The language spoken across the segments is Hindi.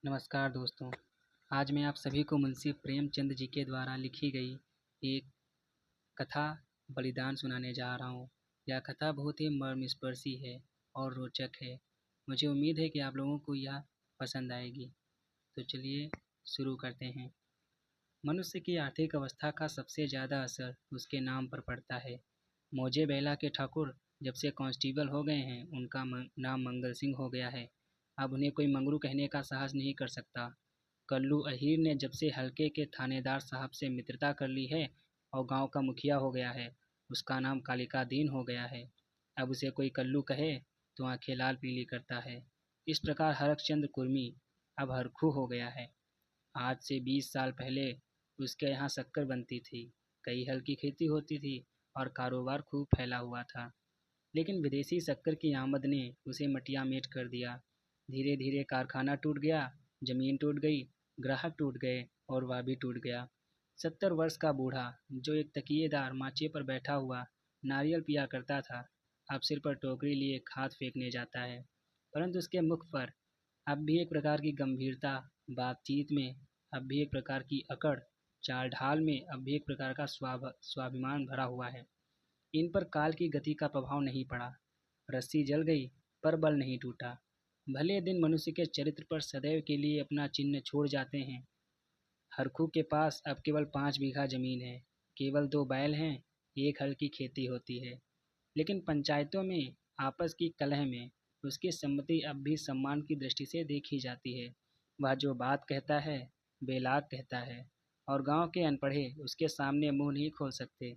नमस्कार दोस्तों। आज मैं आप सभी को मुंशी प्रेमचंद जी के द्वारा लिखी गई एक कथा बलिदान सुनाने जा रहा हूँ। यह कथा बहुत ही मर्मस्पर्शी है और रोचक है। मुझे उम्मीद है कि आप लोगों को यह पसंद आएगी। तो चलिए शुरू करते हैं। मनुष्य की आर्थिक अवस्था का सबसे ज़्यादा असर उसके नाम पर पड़ता है। मौजे बेला के ठाकुर जब से कांस्टेबल हो गए हैं, उनका नाम मंगल सिंह हो गया है। अब उन्हें कोई मंगरू कहने का साहस नहीं कर सकता। कल्लू अहीर ने जब से हल्के के थानेदार साहब से मित्रता कर ली है और गांव का मुखिया हो गया है, उसका नाम कालिका दीन हो गया है। अब उसे कोई कल्लू कहे तो आंखें लाल पीली करता है। इस प्रकार हरकचंद कुर्मी अब हरखू हो गया है। आज से 20 साल पहले उसके यहाँ शक्कर बनती थी, कई हल की खेती होती थी और कारोबार खूब फैला हुआ था। लेकिन विदेशी शक्कर की आमद ने उसे मटिया मेट कर दिया। धीरे धीरे कारखाना टूट गया, जमीन टूट गई, ग्राहक टूट गए और वह भी टूट गया। 70 वर्ष का बूढ़ा जो एक तकिएदार माचे पर बैठा हुआ नारियल पिया करता था, अब सिर पर टोकरी लिए खाद फेंकने जाता है। परंतु उसके मुख पर अब भी एक प्रकार की गंभीरता, बातचीत में अब भी एक प्रकार की अकड़, चाल ढाल में अब भी एक प्रकार का स्वाभिमान भरा हुआ है। इन पर काल की गति का प्रभाव नहीं पड़ा। रस्सी जल गई पर बल नहीं टूटा। भले दिन मनुष्य के चरित्र पर सदैव के लिए अपना चिन्ह छोड़ जाते हैं। हरखू के पास अब केवल 5 बीघा जमीन है, केवल 2 बैल हैं, एक हल की खेती होती है। लेकिन पंचायतों में आपस की कलह में उसकी सम्मति अब भी सम्मान की दृष्टि से देखी जाती है। वह जो बात कहता है बेलाग कहता है और गांव के अनपढ़े उसके सामने मुंह नहीं खोल सकते।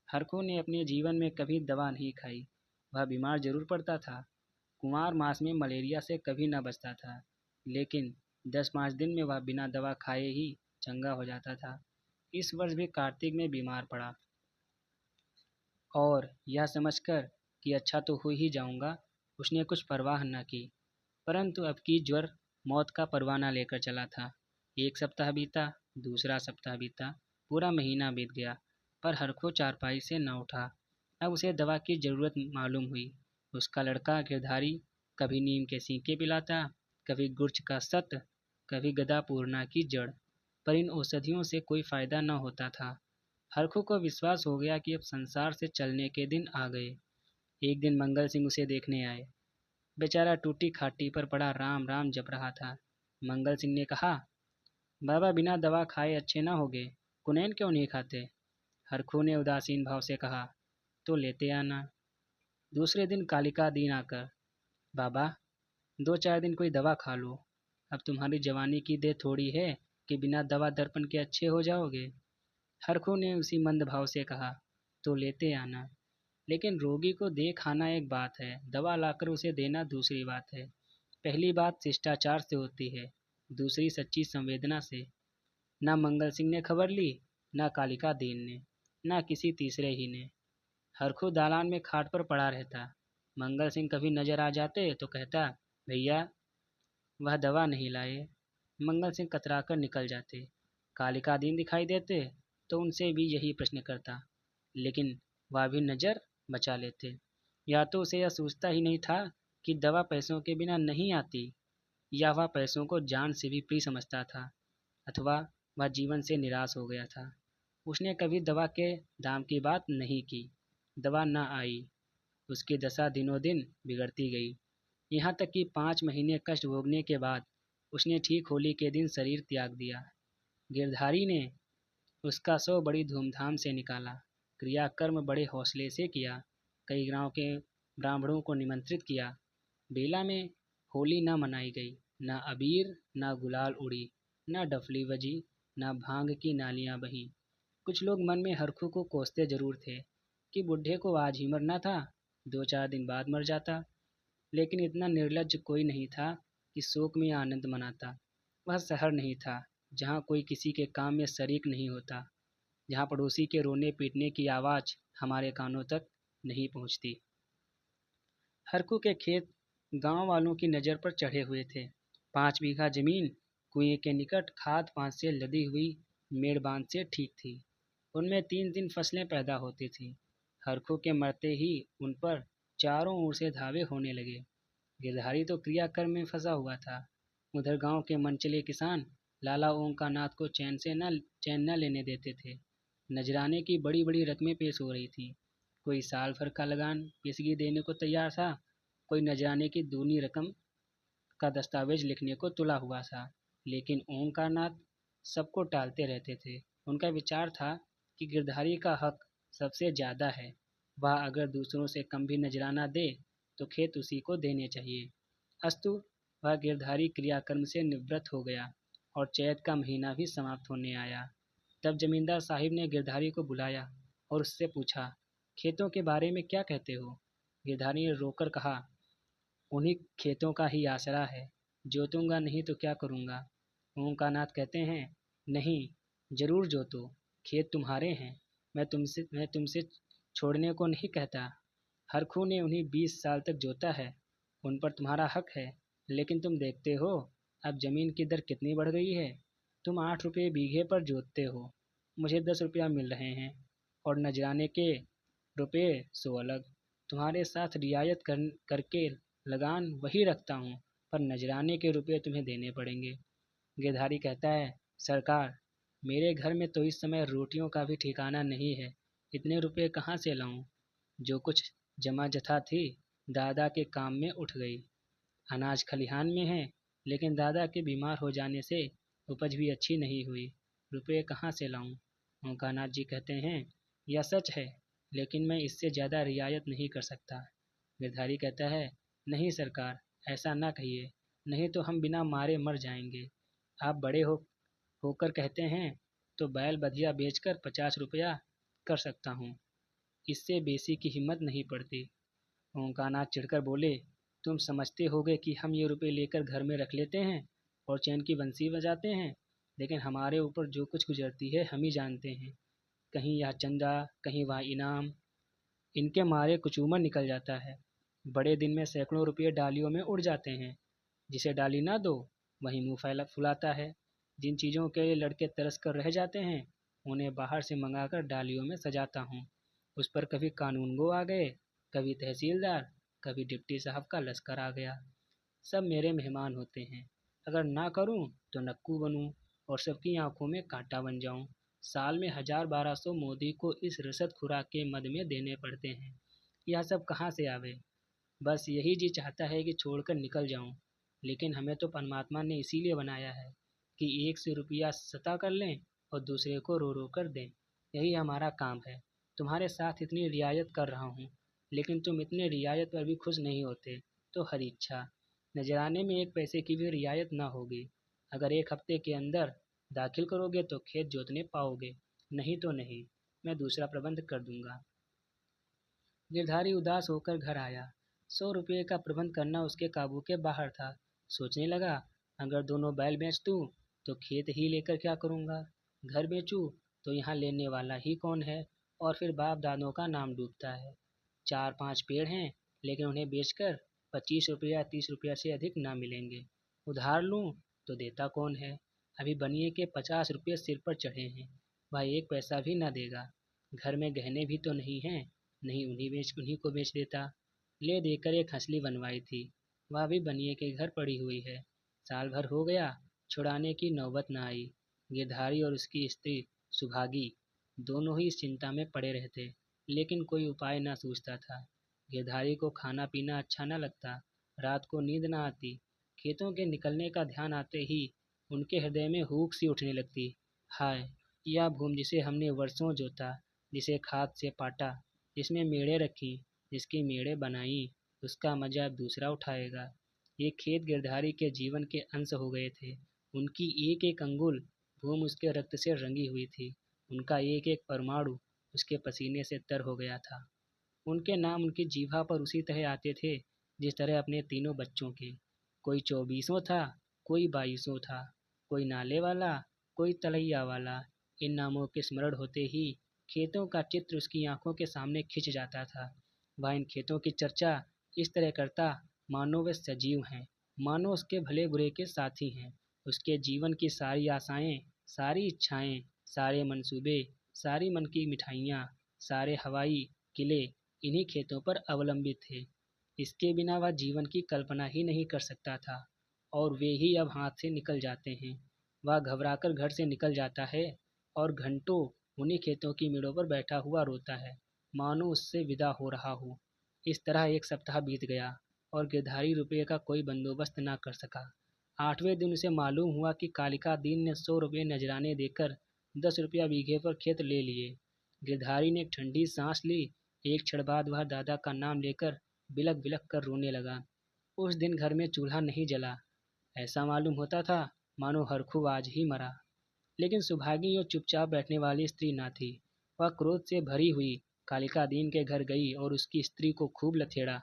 हरखू ने अपने जीवन में कभी दवा नहीं खाई। वह बीमार जरूर पड़ता था। कुंवार मास में मलेरिया से कभी न बचता था, लेकिन 10-5 दिन में वह बिना दवा खाए ही चंगा हो जाता था। इस वर्ष भी कार्तिक में बीमार पड़ा और यह समझकर कि अच्छा तो हो ही जाऊंगा, उसने कुछ परवाह न की। परंतु अब की ज्वर मौत का परवाना लेकर चला था। एक सप्ताह बीता, दूसरा सप्ताह बीता, पूरा महीना बीत गया, पर हरखो चारपाई से न उठा। अब उसे दवा की जरूरत मालूम हुई। उसका लड़का गिरधारी कभी नीम के सीके पिलाता, कभी गुर्च का सत्त, कभी गदा पूर्णा की जड़, पर इन औषधियों से कोई फायदा न होता था। हरखू को विश्वास हो गया कि अब संसार से चलने के दिन आ गए। एक दिन मंगल सिंह उसे देखने आए। बेचारा टूटी खाटी पर पड़ा राम राम जप रहा था। मंगल सिंह ने कहा, बाबा बिना दवा खाए अच्छे ना होगे, कुनैन क्यों नहीं खाते? हरखू ने उदासीन भाव से कहा, तो लेते आना। दूसरे दिन कालिका दीन आकर, बाबा 2-4 दिन कोई दवा खा लो, अब तुम्हारी जवानी की देर थोड़ी है कि बिना दवा दर्पण के अच्छे हो जाओगे। हरखू ने उसी मंद भाव से कहा, तो लेते आना। लेकिन रोगी को देख आना एक बात है, दवा लाकर उसे देना दूसरी बात है। पहली बात शिष्टाचार से होती है, दूसरी सच्ची संवेदना से। ना मंगल सिंह ने खबर ली, ना कालिका दीन ने, ना किसी तीसरे ही ने। हरखू दालान में खाट पर पड़ा रहता। मंगल सिंह कभी नजर आ जाते तो कहता, भैया वह दवा नहीं लाए। मंगल सिंह कतराकर निकल जाते। कालिका दीन दिखाई देते तो उनसे भी यही प्रश्न करता, लेकिन वह भी नजर बचा लेते। या तो उसे यह सोचता ही नहीं था कि दवा पैसों के बिना नहीं आती, या वह पैसों को जान से भी प्रिय समझता था, अथवा वह जीवन से निराश हो गया था। उसने कभी दवा के दाम की बात नहीं की। दवा न आई, उसकी दशा दिनों दिन बिगड़ती गई। यहाँ तक कि 5 महीने कष्ट भोगने के बाद उसने ठीक होली के दिन शरीर त्याग दिया। गिरधारी ने उसका शव बड़ी धूमधाम से निकाला। क्रियाकर्म बड़े हौसले से किया। कई गांव के ब्राह्मणों को निमंत्रित किया। बेला में होली न मनाई गई। न अबीर, न गुलाल उड़ी, न डफली बजी, न भांग की नालियां बहीं। कुछ लोग मन में हरखू को कोसते जरूर थे कि बुढ़े को आज ही मरना था, 2-4 दिन बाद मर जाता। लेकिन इतना निर्लज्ज कोई नहीं था कि शोक में आनंद मनाता। वह शहर नहीं था जहाँ कोई किसी के काम में शरीक नहीं होता, जहाँ पड़ोसी के रोने पीटने की आवाज़ हमारे कानों तक नहीं पहुँचती। हरकू के खेत गांव वालों की नज़र पर चढ़े हुए थे। 5 बीघा जमीन कुएं के निकट खाद पात से लदी हुई मेड़ बांध से ठीक थी। उनमें 3-3 फसलें पैदा होती थीं। हरखू के मरते ही उन पर चारों ओर से धावे होने लगे। गिरधारी तो क्रियाकर्म में फंसा हुआ था। उधर गांव के मनचले किसान लाला ओंकारनाथ को चैन न लेने देते थे। नजराने की बड़ी बड़ी रकमें पेश हो रही थी। कोई साल भर का लगान पेशगी देने को तैयार था, कोई नजराने की दूनी रकम का दस्तावेज लिखने को तुला हुआ था। लेकिन ओंकारनाथ सबको टालते रहते थे। उनका विचार था कि गिरधारी का हक सबसे ज़्यादा है। वह अगर दूसरों से कम भी नजराना दे तो खेत उसी को देने चाहिए। अस्तु, वह गिरधारी क्रियाकर्म से निवृत्त हो गया और चैत का महीना भी समाप्त होने आया। तब जमींदार साहिब ने गिरधारी को बुलाया और उससे पूछा, खेतों के बारे में क्या कहते हो? गिरधारी ने रोकर कहा, उन्हीं खेतों का ही आसरा है, जोतूंगा नहीं तो क्या करूंगा। ओंकारनाथ कहते हैं, नहीं, जरूर जोतो, खेत तुम्हारे हैं। मैं तुमसे छोड़ने को नहीं कहता। हरखू ने उन्हीं 20 साल तक जोता है, उन पर तुम्हारा हक है। लेकिन तुम देखते हो अब जमीन की दर कितनी बढ़ गई है। तुम 8 रुपये बीघे पर जोतते हो, मुझे 10 रुपया मिल रहे हैं, और नजराने के रुपये सो अलग। तुम्हारे साथ रियायत करके लगान वही रखता हूँ, पर नजराने के रुपये तुम्हें देने पड़ेंगे। गिरधारी कहता है, सरकार, मेरे घर में तो इस समय रोटियों का भी ठिकाना नहीं है, इतने रुपये कहाँ से लाऊं? जो कुछ जमा जथा थी दादा के काम में उठ गई। अनाज खलिहान में है, लेकिन दादा के बीमार हो जाने से उपज भी अच्छी नहीं हुई। रुपये कहाँ से लाऊं? ओंकारनाथ जी कहते हैं, यह सच है, लेकिन मैं इससे ज़्यादा रियायत नहीं कर सकता। गिरधारी कहता है, नहीं सरकार, ऐसा ना कहिए, नहीं तो हम बिना मारे मर जाएंगे। आप बड़े होकर कहते हैं तो बैल बधिया बेचकर 50 रुपया कर सकता हूँ, इससे बेसी की हिम्मत नहीं पड़ती। ओंकारनाथ चिढ़कर बोले, तुम समझते होगे कि हम ये रुपये लेकर घर में रख लेते हैं और चैन की बंसी बजाते हैं, लेकिन हमारे ऊपर जो कुछ गुजरती है हम ही जानते हैं। कहीं यह चंदा, कहीं वह इनाम, इनके मारे कुचूमर निकल जाता है। बड़े दिन में सैकड़ों रुपये डालियों में उड़ जाते हैं। जिसे डाली ना दो वही मुंह फैला फुलाता है। जिन चीज़ों के लिए लड़के तरस कर रह जाते हैं उन्हें बाहर से मंगाकर डालियों में सजाता हूँ। उस पर कभी कानूनगो आ गए, कभी तहसीलदार, कभी डिप्टी साहब का लश्कर आ गया। सब मेरे मेहमान होते हैं। अगर ना करूं तो नक्कू बनूं और सबकी आंखों में कांटा बन जाऊं। साल में 1000-1200 मोदी को इस रिश्वत खुराक के मद में देने पड़ते हैं। यह सब कहाँ से आवे? बस यही जी चाहता है कि छोड़कर निकल जाऊं। लेकिन हमें तो परमात्मा ने इसीलिए बनाया है कि एक से रुपया सता कर लें और दूसरे को रो रो कर दें। यही हमारा काम है। तुम्हारे साथ इतनी रियायत कर रहा हूँ, लेकिन तुम इतने रियायत पर भी खुश नहीं होते, तो हरी इच्छा। नजराने में एक पैसे की भी रियायत ना होगी। अगर एक हफ्ते के अंदर दाखिल करोगे तो खेत जोतने पाओगे, नहीं तो नहीं। मैं दूसरा प्रबंध कर दूंगा। गिरधारी उदास होकर घर आया। 100 रुपये का प्रबंध करना उसके काबू के बाहर था। सोचने लगा, अगर दोनों बैल बेच दूं तो खेत ही लेकर क्या करूंगा? घर बेचूं तो यहाँ लेने वाला ही कौन है? और फिर बाप दादों का नाम डूबता है। 4-5 पेड़ हैं, लेकिन उन्हें बेचकर 25 रुपया 30 रुपया से अधिक ना मिलेंगे। उधार लूं तो देता कौन है? अभी बनिए के 50 रुपये सिर पर चढ़े हैं, वह एक पैसा भी ना देगा। घर में गहने भी तो नहीं हैं, नहीं उन्हीं को बेच देता। ले देकर एक हंसली बनवाई थी, वह भी बनिए के घर पड़ी हुई है। साल भर हो गया, छुड़ाने की नौबत न आई। गिरधारी और उसकी स्त्री सुभागी दोनों ही इस चिंता में पड़े रहते, लेकिन कोई उपाय न सूझता था। गिरधारी को खाना पीना अच्छा न लगता, रात को नींद न आती। खेतों के निकलने का ध्यान आते ही उनके हृदय में हुक सी उठने लगती। हाय, यह भूमि जिसे हमने वर्षों जोता, जिसे खाद से पाटा, जिसमें मेड़े रखी, जिसकी मेड़े बनाई, उसका मजा अब दूसरा उठाएगा। ये खेत गिरधारी के जीवन के अंश हो गए थे। उनकी एक एक अंगुल भूमि उसके रक्त से रंगी हुई थी। उनका एक एक परमाणु उसके पसीने से तर हो गया था। उनके नाम उनकी जीभा पर उसी तरह आते थे जिस तरह अपने तीनों बच्चों के। कोई 24वां था, कोई 22वां था, कोई नाले वाला, कोई तलैया वाला। इन नामों के स्मरण होते ही खेतों का चित्र उसकी आंखों के सामने खिंच जाता था। वह इन खेतों की चर्चा इस तरह करता मानो वे सजीव हैं, मानो उसके भले बुरे के साथी हैं। उसके जीवन की सारी आशाएं, सारी इच्छाएं, सारे मंसूबे, सारी मन की मिठाइयाँ, सारे हवाई किले इन्हीं खेतों पर अवलंबित थे। इसके बिना वह जीवन की कल्पना ही नहीं कर सकता था। और वे ही अब हाथ से निकल जाते हैं। वह घबराकर घर से निकल जाता है और घंटों उन्हीं खेतों की मेड़ों पर बैठा हुआ रोता है, मानो उससे विदा हो रहा हो। इस तरह एक सप्ताह बीत गया और गिरधारी रुपये का कोई बंदोबस्त न कर सका। 8वें दिन उसे मालूम हुआ कि कालिका दीन ने 100 रुपये नजराने देकर 10 रुपया बीघे पर खेत ले लिए। गिरधारी ने एक ठंडी सांस ली। एक क्षण बाद वह दादा का नाम लेकर बिलख बिलख कर रोने लगा। उस दिन घर में चूल्हा नहीं जला। ऐसा मालूम होता था मानो हरखू आज ही मरा। लेकिन सुभागी और चुपचाप बैठने वाली स्त्री न थी। वह क्रोध से भरी हुई कालिका दीन के घर गई और उसकी स्त्री को खूब लथेड़ा।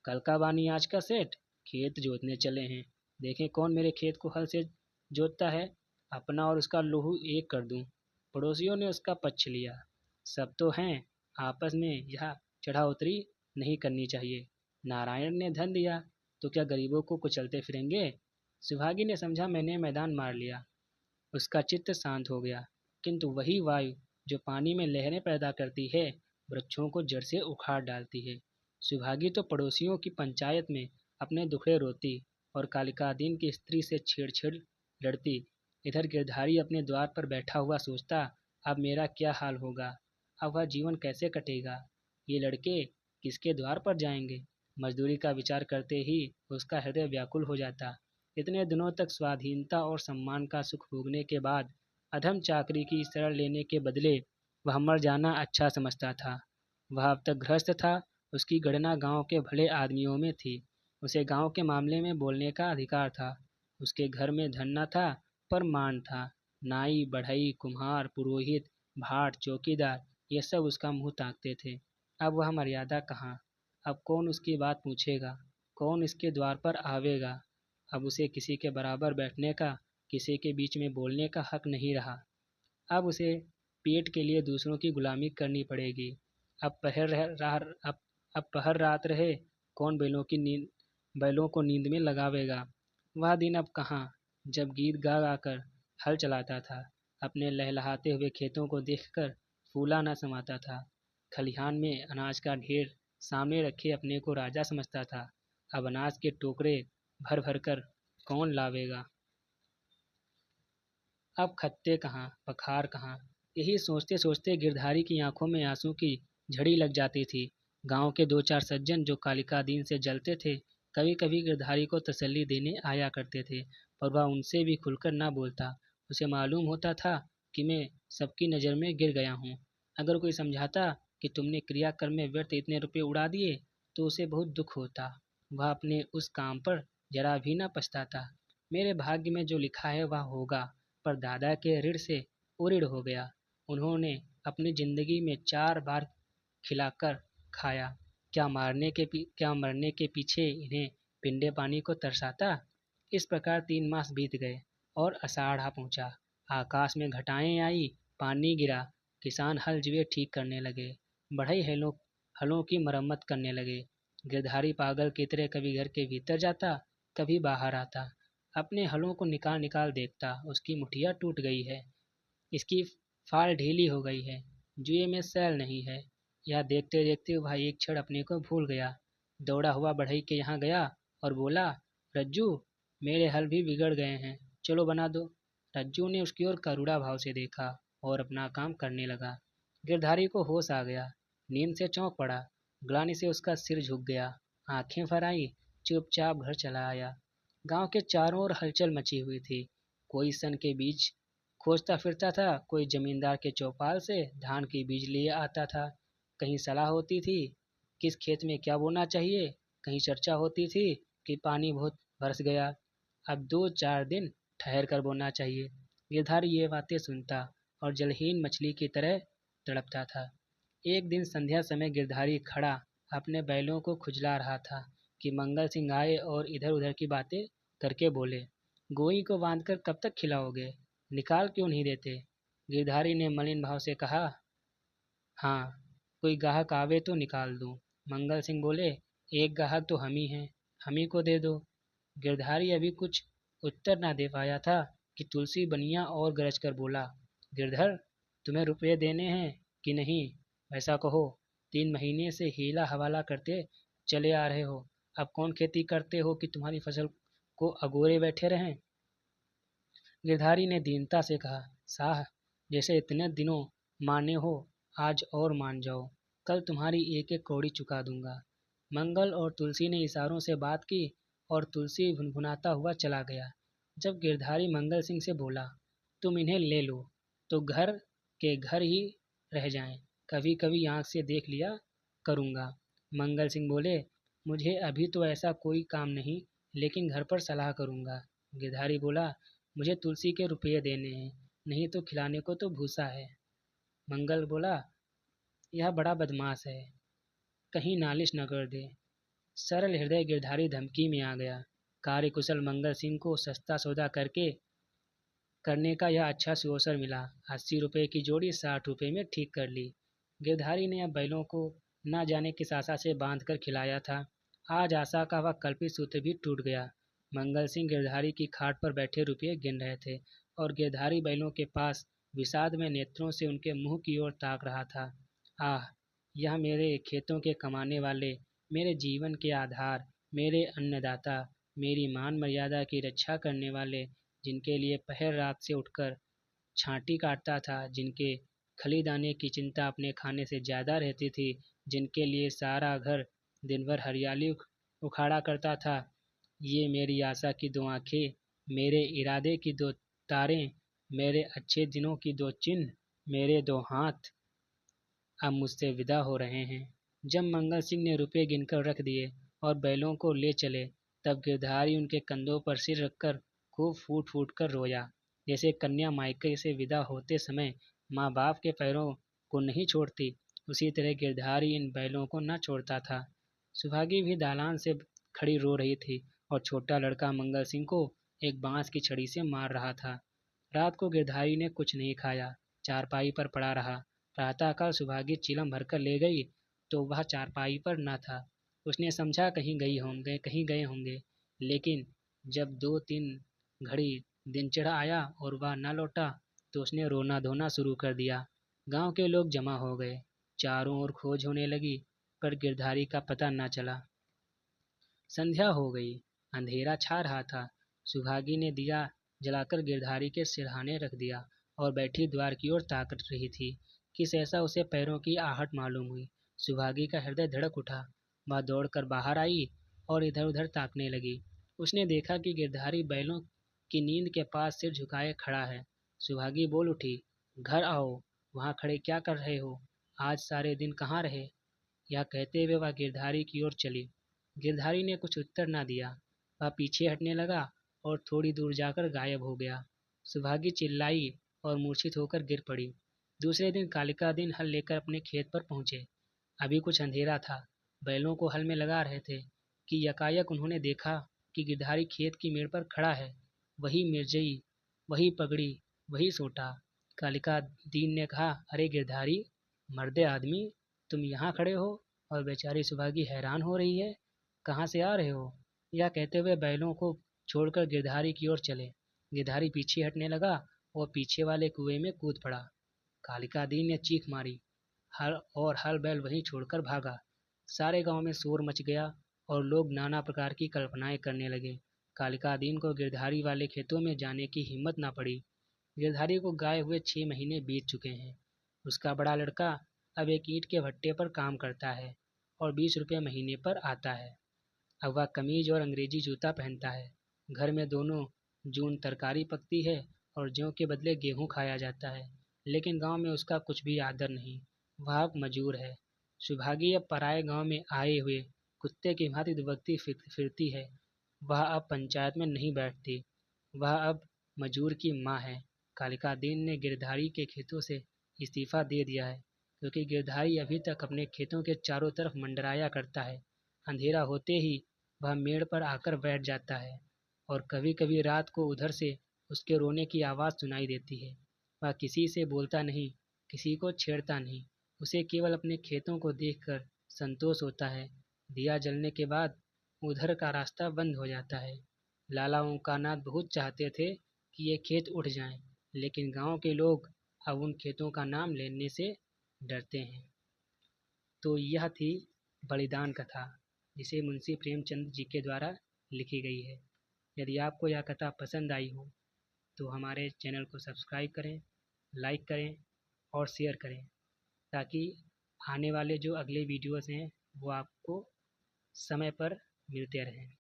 कलका बानी आज का सेठ, खेत जोतने चले हैं। देखें कौन मेरे खेत को हल से जोतता है, अपना और उसका लोहू एक कर दूं। पड़ोसियों ने उसका पक्ष लिया। सब तो हैं, आपस में यह चढ़ा उतरी नहीं करनी चाहिए। नारायण ने धन दिया तो क्या गरीबों को कुचलते फिरेंगे। सुभागी ने समझा मैंने मैदान मार लिया। उसका चित्त शांत हो गया। किंतु वही वायु जो पानी में लहरें पैदा करती है, वृक्षों को जड़ से उखाड़ डालती है। सुभागी तो पड़ोसियों की पंचायत में अपने दुखड़े रोती और कालिकादीन की स्त्री से छेड़-छेड़ लड़ती। इधर गिरधारी अपने द्वार पर बैठा हुआ सोचता, अब मेरा क्या हाल होगा, अब वह जीवन कैसे कटेगा, ये लड़के किसके द्वार पर जाएंगे। मजदूरी का विचार करते ही उसका हृदय व्याकुल हो जाता। इतने दिनों तक स्वाधीनता और सम्मान का सुख भोगने के बाद अधम चाकरी की शरण लेने के बदले वह मर जाना अच्छा समझता था। वह अब तक गृहस्थ था। उसकी गणना गांव के भले आदमियों में थी। उसे गांव के मामले में बोलने का अधिकार था। उसके घर में धन न था पर मान था। नाई, बढ़ई, कुम्हार, पुरोहित, भाट, चौकीदार, ये सब उसका मुंह ताकते थे। अब वह मर्यादा कहाँ। अब कौन उसकी बात पूछेगा, कौन इसके द्वार पर आवेगा। अब उसे किसी के बराबर बैठने का, किसी के बीच में बोलने का हक नहीं रहा। अब उसे पेट के लिए दूसरों की गुलामी करनी पड़ेगी। अब पहर रह, रहा अब अब पहर रात रहे, कौन बैलों को नींद में लगावेगा। वह दिन अब कहाँ, जब गीत गा गा कर हल चलाता था। अपने लहलहाते हुए खेतों को देखकर फूला न समाता था। खलिहान में अनाज का ढेर सामने रखे अपने को राजा समझता था। अब अनाज के टोकरे भर भर कर कौन लावेगा। अब खत्ते कहाँ, पखार कहाँ। यही सोचते सोचते गिरधारी की आंखों में आंसू की झड़ी लग जाती थी। गांव के 2-4 सज्जन जो कालिका दीन से जलते थे, कभी कभी गिरधारी को तसल्ली देने आया करते थे, पर वह उनसे भी खुलकर ना बोलता। उसे मालूम होता था कि मैं सबकी नज़र में गिर गया हूँ। अगर कोई समझाता कि तुमने क्रियाक्रम में व्यर्थ इतने रुपये उड़ा दिए तो उसे बहुत दुख होता। वह अपने उस काम पर जरा भी न पछताता। मेरे भाग्य में जो लिखा है वह होगा। पर दादा के ऋण से उऋण हो गया। उन्होंने अपनी जिंदगी में 4 बार खिलाकर खाया। क्या मरने के पीछे इन्हें पिंडे पानी को तरसाता। इस प्रकार 3 मास बीत गए और आषाढ़ आ पहुंचा। आकाश में घटाएं आई, पानी गिरा। किसान हल जुए ठीक करने लगे। बढ़ई हलों की मरम्मत करने लगे। गिरधारी पागल की तरह कभी घर के भीतर जाता, कभी बाहर आता। अपने हलों को निकाल निकाल देखता। उसकी मुठिया टूट गई है, इसकी फाल ढीली हो गई है, जुए में सैल नहीं है। यह देखते देखते वह एक क्षण अपने को भूल गया। दौड़ा हुआ बढ़ई के यहाँ गया और बोला, रज्जू, मेरे हल भी बिगड़ गए हैं, चलो बना दो। रज्जू ने उसकी ओर करुणा भाव से देखा और अपना काम करने लगा। गिरधारी को होश आ गया। नींद से चौंक पड़ा। ग्लानि से उसका सिर झुक गया। आंखें फराई, चुपचाप घर चला आया। गांव के चारों ओर हलचल मची हुई थी। कोई सन के बीज खोजता फिरता था, कोई जमींदार के चौपाल से धान की बीज लिए आता था। कहीं सलाह होती थी किस खेत में क्या बोना चाहिए, कहीं चर्चा होती थी कि पानी बहुत बरस गया, अब 2-4 दिन ठहर कर बोना चाहिए। गिरधारी ये बातें सुनता और जलहीन मछली की तरह तड़पता था। एक दिन संध्या समय गिरधारी खड़ा अपने बैलों को खुजला रहा था कि मंगल सिंह आए और इधर उधर की बातें करके बोले, गोई को बांधकर कब तक खिलाओगे, निकाल क्यों नहीं देते। गिरधारी ने मलिन भाव से कहा, हाँ, कोई ग्राहक आवे तो निकाल दूं। मंगल सिंह बोले, एक ग्राहक तो हम ही हैं, हम ही को दे दो। गिरधारी अभी कुछ उत्तर ना दे पाया था कि तुलसी बनिया और गरज कर बोला, गिरधर, तुम्हें रुपये देने हैं कि नहीं, वैसा कहो। 3 महीने से हीला हवाला करते चले आ रहे हो, अब कौन खेती करते हो कि तुम्हारी फसल को अगोरे बैठे रहें। गिरधारी ने दीनता से कहा, साह, जैसे इतने दिनों माने हो, आज और मान जाओ, कल तुम्हारी एक एक कौड़ी चुका दूंगा। मंगल और तुलसी ने इशारों से बात की और तुलसी भुनभुनाता हुआ चला गया। जब गिरधारी मंगल सिंह से बोला, तुम इन्हें ले लो तो घर के घर ही रह जाएं, कभी कभी आंख से देख लिया करूँगा। मंगल सिंह बोले, मुझे अभी तो ऐसा कोई काम नहीं, लेकिन घर पर सलाह करूँगा। गिरधारी बोला, मुझे तुलसी के रुपये देने हैं, नहीं तो खिलाने को तो भूसा है। मंगल बोला, यह बड़ा बदमाश है, कहीं नालिश न कर दे। सरल हृदय गिरधारी धमकी में आ गया। कार्यकुशल मंगल सिंह को सस्ता सौदा करने का यह अच्छा अवसर मिला। 80 रुपये की जोड़ी 60 रुपये में ठीक कर ली। गिरधारी ने अब बैलों को न जाने किस आशा से बांध कर खिलाया था। आज आशा का वह कल्पित सूत्र भी टूट गया। मंगल सिंह गिरधारी की खाट पर बैठे रुपये गिन रहे थे और गिरधारी बैलों के पास विषाद में नेत्रों से उनके मुंह की ओर ताक रहा था। आह, यह मेरे खेतों के कमाने वाले, मेरे जीवन के आधार, मेरे अन्नदाता, मेरी मान मर्यादा की रक्षा करने वाले, जिनके लिए पहर रात से उठकर छांटी काटता था, जिनके खली दाने की चिंता अपने खाने से ज़्यादा रहती थी, जिनके लिए सारा घर दिन भर हरियाली उखाड़ा करता था, ये मेरी आशा की दो आंखें, मेरे इरादे की दो तारें, मेरे अच्छे दिनों की दो चिन्ह, मेरे दो हाथ अब मुझसे विदा हो रहे हैं। जब मंगल सिंह ने रुपये गिनकर रख दिए और बैलों को ले चले, तब गिरधारी उनके कंधों पर सिर रखकर खूब फूट फूट कर रोया। जैसे कन्या मायके से विदा होते समय माँ बाप के पैरों को नहीं छोड़ती, उसी तरह गिरधारी इन बैलों को न छोड़ता था। सुहागी भी दालान से खड़ी रो रही थी और छोटा लड़का मंगल सिंह को एक बांस की छड़ी से मार रहा था। रात को गिरधारी ने कुछ नहीं खाया, चारपाई पर पड़ा रहा। प्रातःकाल सुहागी चिलम भरकर ले गई तो वह चारपाई पर न था। उसने समझा कहीं गए होंगे, लेकिन जब 2-3 घड़ी दिन चढ़ा आया और वह न लौटा तो उसने रोना धोना शुरू कर दिया। गांव के लोग जमा हो गए, चारों ओर खोज होने लगी, पर गिरधारी का पता न चला। संध्या हो गई, अंधेरा छा रहा था। सुहागी ने दिया जलाकर गिरधारी के सिरहाने रख दिया और बैठी द्वार की ओर ताक रही थी कि सहसा उसे पैरों की आहट मालूम हुई। सुहागी का हृदय धड़क उठा। वह दौड़कर बाहर आई और इधर उधर ताकने लगी। उसने देखा कि गिरधारी बैलों की नींद के पास सिर झुकाए खड़ा है। सुहागी बोल उठी, घर आओ, वहाँ खड़े क्या कर रहे हो? आज सारे दिन कहाँ रहे? यह कहते हुए वह गिरधारी की ओर चली। गिरधारी ने कुछ उत्तर न दिया। वह पीछे हटने लगा और थोड़ी दूर जाकर गायब हो गया। सुहागी चिल्लाई और मूर्छित होकर गिर पड़ी। दूसरे दिन कालिका दिन हल लेकर अपने खेत पर पहुंचे। अभी कुछ अंधेरा था। बैलों को हल में लगा रहे थे कि यकायक उन्होंने देखा कि गिरधारी खेत की मेड़ पर खड़ा है। वही मिर्जई, वही पगड़ी, वही सोटा। कालिका दीन ने कहा, अरे गिरधारी, मर्दे आदमी, तुम यहाँ खड़े हो? और बेचारी सुहागी हैरान हो रही है, कहाँ से आ रहे हो? यह कहते हुए बैलों को छोड़कर गिरधारी की ओर चले। गिरधारी पीछे हटने लगा और पीछे वाले कुएं में कूद पड़ा। कालिका दीन ने चीख मारी, हल बैल वहीं छोड़कर भागा। सारे गांव में शोर मच गया और लोग नाना प्रकार की कल्पनाएं करने लगे। कालिका दीन को गिरधारी वाले खेतों में जाने की हिम्मत ना पड़ी। गिरधारी को गाए हुए 6 महीने बीत चुके हैं। उसका बड़ा लड़का अब एक ईंट के भट्टे पर काम करता है और 20 रुपये महीने पर आता है। अब वह कमीज और अंग्रेजी जूता पहनता है। घर में दोनों जून तरकारी पकती है और जौ के बदले गेहूं खाया जाता है। लेकिन गांव में उसका कुछ भी आदर नहीं। वह अब मजूर है। सुभागी अब पराए गांव में आए हुए कुत्ते की भांति दुबकती फिरती है। वह अब पंचायत में नहीं बैठती। वह अब मजूर की माँ है। कालिका दीन ने गिरधारी के खेतों से इस्तीफा दे दिया है, क्योंकि गिरधारी अभी तक अपने खेतों के चारों तरफ मंडराया करता है। अंधेरा होते ही वह मेड़ पर आकर बैठ जाता है और कभी कभी रात को उधर से उसके रोने की आवाज़ सुनाई देती है। वह किसी से बोलता नहीं, किसी को छेड़ता नहीं। उसे केवल अपने खेतों को देखकर संतोष होता है। दिया जलने के बाद उधर का रास्ता बंद हो जाता है। लाला ओंकारनाथ बहुत चाहते थे कि ये खेत उठ जाएं, लेकिन गांव के लोग अब उन खेतों का नाम लेने से डरते हैं। तो यह थी बलिदान कथा, जिसे मुंशी प्रेमचंद जी के द्वारा लिखी गई है। यदि आपको यह कथा पसंद आई हो तो हमारे चैनल को सब्सक्राइब करें, लाइक करें और शेयर करें, ताकि आने वाले जो अगले वीडियोस हैं वो आपको समय पर मिलते रहें।